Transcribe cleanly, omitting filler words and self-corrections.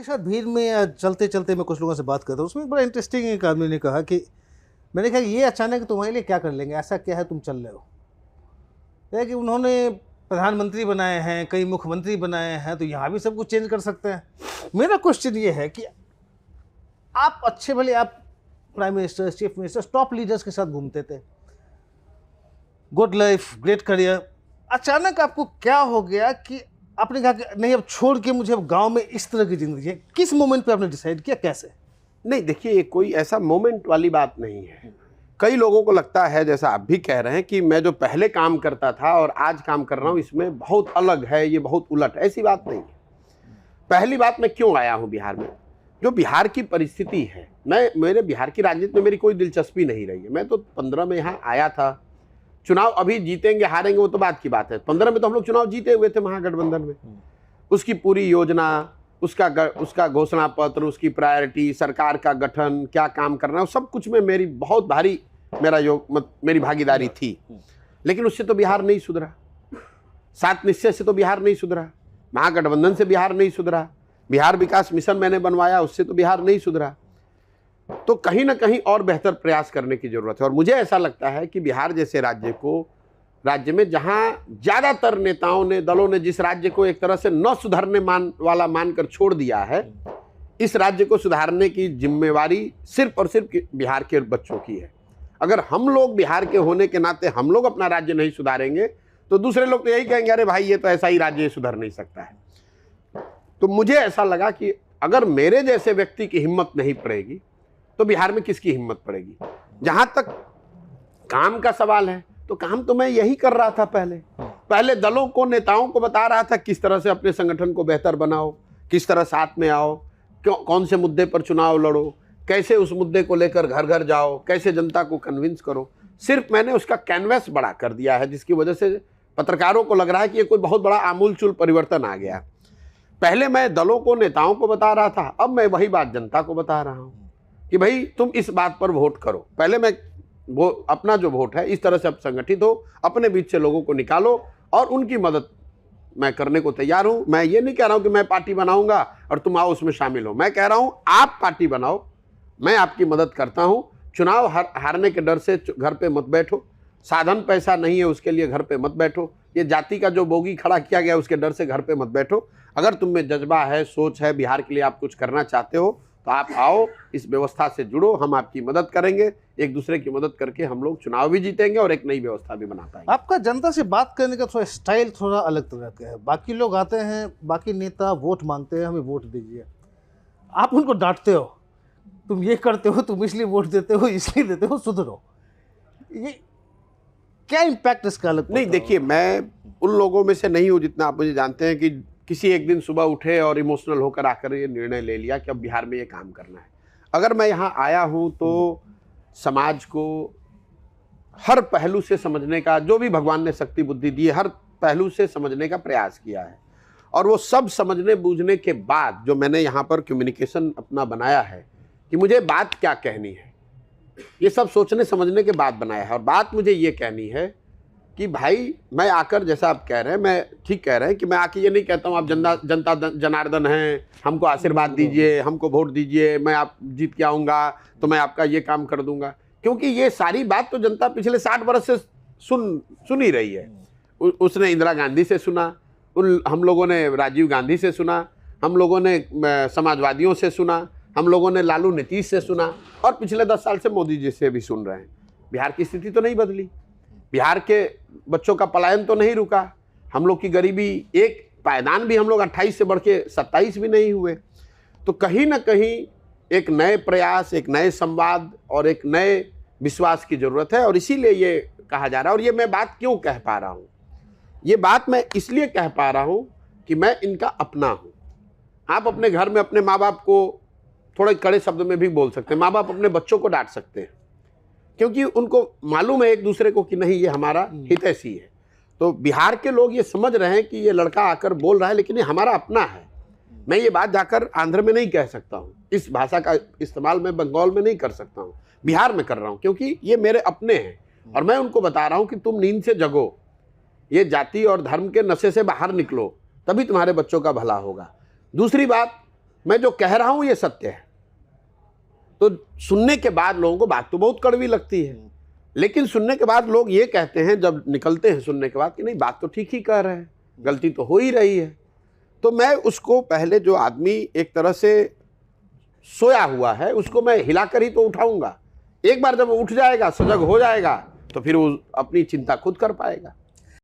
साथ भीड़ में चलते चलते मैं कुछ लोगों से बात करता हूँ, उसमें बड़ा इंटरेस्टिंग एक आदमी ने कहा कि मैंने कहा ये अचानक तुम्हारे लिए क्या कर लेंगे, ऐसा क्या है तुम चल रहे हो। है कि उन्होंने प्रधानमंत्री बनाए हैं, कई मुख्यमंत्री बनाए हैं, तो यहाँ भी सब कुछ चेंज कर सकते हैं। मेरा क्वेश्चन ये है कि आप अच्छे भले आप prime minister, chief minister, top leaders के साथ घूमते थे, गुड लाइफ, ग्रेट करियर, अचानक आपको क्या हो गया कि आपने कहा कि नहीं अब छोड़ के मुझे अब गांव में इस तरह की जिंदगी है। किस मोमेंट पे आपने डिसाइड किया, कैसे? नहीं देखिए, कोई ऐसा मोमेंट वाली बात नहीं है। कई लोगों को लगता है, जैसा आप भी कह रहे हैं, कि मैं जो पहले काम करता था और आज काम कर रहा हूं इसमें बहुत अलग है, ये बहुत उलट। ऐसी बात नहीं है। पहली बात, मैं क्यों आया हूं बिहार में, जो बिहार की परिस्थिति है, मेरे बिहार की राजनीति में मेरी कोई दिलचस्पी नहीं रही है। मैं तो 15 में यहाँ आया था। चुनाव अभी जीतेंगे हारेंगे वो तो बात की बात है। 15 में तो हम लोग चुनाव जीते हुए थे महागठबंधन में। उसकी पूरी योजना, उसका घोषणा पत्र, उसकी प्रायोरिटी, सरकार का गठन, क्या काम करना है, सब कुछ में मेरी बहुत भारी मेरी भागीदारी थी। लेकिन उससे तो बिहार नहीं सुधरा। 7 निश्चय से तो बिहार नहीं सुधरा। महागठबंधन से बिहार नहीं सुधरा। बिहार विकास मिशन मैंने बनवाया, उससे तो बिहार नहीं सुधरा। तो कहीं ना कहीं और बेहतर प्रयास करने की जरूरत है। और मुझे ऐसा लगता है कि बिहार जैसे राज्य में जहां ज्यादातर नेताओं ने, दलों ने जिस राज्य को एक तरह से न सुधरने वाला मानकर छोड़ दिया है, इस राज्य को सुधारने की जिम्मेवारी सिर्फ और सिर्फ बिहार के बच्चों की है। अगर हम लोग बिहार के होने के नाते हम लोग अपना राज्य नहीं सुधारेंगे तो दूसरे लोग तो यही कहेंगे, अरे भाई ये तो ऐसा ही राज्य सुधर नहीं सकता है। तो मुझे ऐसा लगा कि अगर मेरे जैसे व्यक्ति की हिम्मत नहीं पड़ेगी तो बिहार में किसकी हिम्मत पड़ेगी। जहां तक काम का सवाल है, तो काम तो मैं यही कर रहा था। पहले दलों को, नेताओं को बता रहा था किस तरह से अपने संगठन को बेहतर बनाओ, किस तरह साथ में आओ, कौन से मुद्दे पर चुनाव लड़ो, कैसे उस मुद्दे को लेकर घर घर जाओ, कैसे जनता को कन्विंस करो। सिर्फ मैंने उसका कैनवस बड़ा कर दिया है, जिसकी वजह से पत्रकारों को लग रहा है कि ये कोई बहुत बड़ा आमूलचूल परिवर्तन आ गया। पहले मैं दलों को, नेताओं को बता रहा था, अब मैं वही बात जनता को बता रहा हूं कि भाई तुम इस बात पर वोट करो। पहले मैं वो अपना जो वोट है इस तरह से अब संगठित हो, अपने बीच से लोगों को निकालो और उनकी मदद मैं करने को तैयार हूं। मैं ये नहीं कह रहा हूं कि मैं पार्टी बनाऊंगा और तुम आओ उसमें शामिल हो। मैं कह रहा हूं आप पार्टी बनाओ, मैं आपकी मदद करता हूं। चुनाव हारने के डर से घर पे मत बैठो। साधन पैसा नहीं है उसके लिए घर पे मत बैठो। ये जाति का जो बोगी खड़ा किया गया उसके डर से घर पे मत बैठो। अगर तुम में जज्बा है, सोच है, बिहार के लिए आप कुछ करना चाहते हो तो आप आओ, इस व्यवस्था से जुड़ो, हम आपकी मदद करेंगे। एक दूसरे की मदद करके हम लोग चुनाव भी जीतेंगे और एक नई व्यवस्था भी बना पाएंगे। आपका जनता से बात करने का थोड़ा स्टाइल थोड़ा अलग तरह का है। बाकी लोग आते हैं, बाकी नेता वोट मांगते हैं, हमें वोट दीजिए, आप उनको डांटते हो, तुम ये करते हो, तुम इसलिए वोट देते हो, इसलिए देते हो, सुधरो। ये क्या इम्पैक्ट इसका अलग? नहीं देखिए, मैं उन लोगों में से नहीं हूँ जितना आप मुझे जानते हैं कि किसी एक दिन सुबह उठे और इमोशनल होकर आकर ये निर्णय ले लिया कि अब बिहार में ये काम करना है। अगर मैं यहाँ आया हूँ तो समाज को हर पहलू से समझने का, जो भी भगवान ने शक्ति बुद्धि दी है, हर पहलू से समझने का प्रयास किया है। और वो सब समझने बूझने के बाद जो मैंने यहाँ पर कम्युनिकेशन अपना बनाया है कि मुझे बात क्या कहनी है, ये सब सोचने समझने के बाद बनाया है। और बात मुझे ये कहनी है कि भाई मैं आकर, जैसा आप कह रहे हैं, मैं ठीक कह रहे हैं कि मैं आके ये नहीं कहता हूँ आप जनता जनार्दन हैं, हमको आशीर्वाद दीजिए, हमको वोट दीजिए, मैं आप जीत के आऊँगा तो मैं आपका ये काम कर दूंगा। क्योंकि ये सारी बात तो जनता पिछले 60 वर्ष से सुन ही रही है। उसने इंदिरा गांधी से सुना, हम लोगों ने राजीव गांधी से सुना, हम लोगों ने समाजवादियों से सुना, हम लोगों ने लालू नीतीश से सुना और पिछले 10 साल से मोदी जी से भी सुन रहे हैं। बिहार की स्थिति तो नहीं बदली, बिहार के बच्चों का पलायन तो नहीं रुका, हम लोग की गरीबी, एक पायदान भी हम लोग 28 से बढ़ के 27 भी नहीं हुए। तो कहीं ना कहीं एक नए प्रयास, एक नए संवाद और एक नए विश्वास की जरूरत है। और इसीलिए ये कहा जा रहा है। और ये मैं बात क्यों कह पा रहा हूँ, ये बात मैं इसलिए कह पा रहा हूँ कि मैं इनका अपना हूँ। आप अपने घर में अपने माँ बाप को थोड़े कड़े शब्द में भी बोल सकते हैं, माँ बाप अपने बच्चों को डांट सकते हैं, क्योंकि उनको मालूम है एक दूसरे को कि नहीं ये हमारा हितैषी है। तो बिहार के लोग ये समझ रहे हैं कि ये लड़का आकर बोल रहा है लेकिन ये हमारा अपना है। मैं ये बात जाकर आंध्र में नहीं कह सकता हूँ, इस भाषा का इस्तेमाल मैं बंगाल में नहीं कर सकता हूँ, बिहार में कर रहा हूँ, क्योंकि ये मेरे अपने हैं। और मैं उनको बता रहा हूँ कि तुम नींद से जगो, ये जाति और धर्म के नशे से बाहर निकलो, तभी तुम्हारे बच्चों का भला होगा। दूसरी बात, मैं जो कह रहा हूं ये सत्य है। तो सुनने के बाद लोगों को बात तो बहुत कड़वी लगती है, लेकिन सुनने के बाद लोग ये कहते हैं, जब निकलते हैं सुनने के बाद, कि नहीं बात तो ठीक ही कह रहे हैं, गलती तो हो ही रही है। तो मैं उसको पहले, जो आदमी एक तरह से सोया हुआ है, उसको मैं हिलाकर ही तो उठाऊंगा। एक बार जब वो उठ जाएगा, सजग हो जाएगा, तो फिर वो अपनी चिंता खुद कर पाएगा।